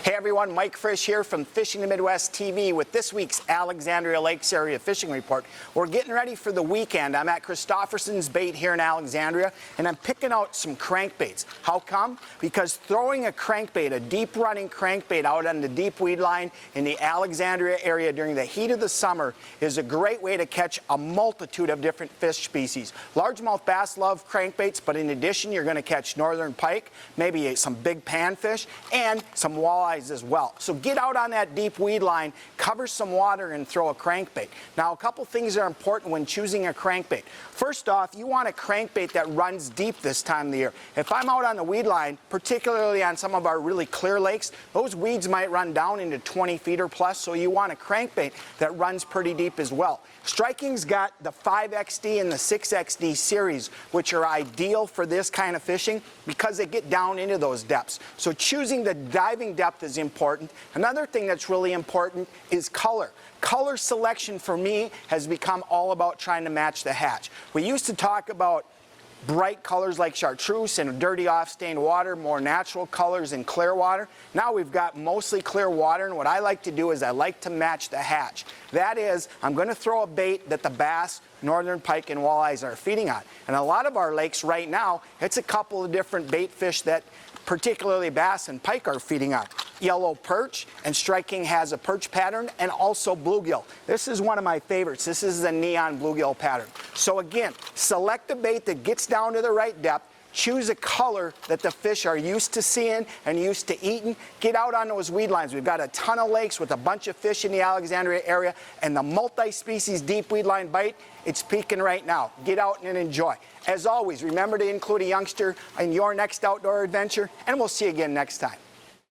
Hey everyone, Mike Frisch here from Fishing the Midwest TV with this week's Alexandria Lakes Area Fishing Report. We're getting ready for the weekend. I'm at Christofferson's Bait here in Alexandria, and I'm picking out some crankbaits. How come? Because throwing a crankbait, a deep running crankbait out on the deep weed line in the Alexandria area during the heat of the summer is a great way to catch a multitude of different fish species. Largemouth bass love crankbaits, but in addition you're going to catch northern pike, maybe some big panfish, and some walleyes as well. So get out on that deep weed line, cover some water, and throw a crankbait. Now, a couple things are important when choosing a crankbait. First off, you want a crankbait that runs deep this time of the year. If I'm out on the weed line, particularly on some of our really clear lakes, those weeds might run down into 20 feet or plus, so you want a crankbait that runs pretty deep as well. Striking's got the 5XD and the 6XD series, which are ideal for this kind of fishing because they get down into those depths. So choosing the diving depth is important. Another thing that's really important is color. Color selection for me has become all about trying to match the hatch. We used to talk about bright colors like chartreuse and dirty off-stained water, more natural colors in clear water. Now we've got mostly clear water, and what I like to do is I like to match the hatch. That is, I'm going to throw a bait that the bass, northern pike, and walleyes are feeding on. And a lot of our lakes right now, it's a couple of different bait fish that particularly bass and pike are feeding on. Yellow perch, and striking has a perch pattern, and also bluegill. This is one of my favorites. This is the neon bluegill pattern. So again, select a bait that gets down to the right depth, choose a color that the fish are used to seeing and used to eating. Get out on those weed lines. We've got a ton of lakes with a bunch of fish in the Alexandria area, and the multi-species deep weed line bite, it's peaking right now. Get out and enjoy. As always, remember to include a youngster in your next outdoor adventure, and we'll see you again next time.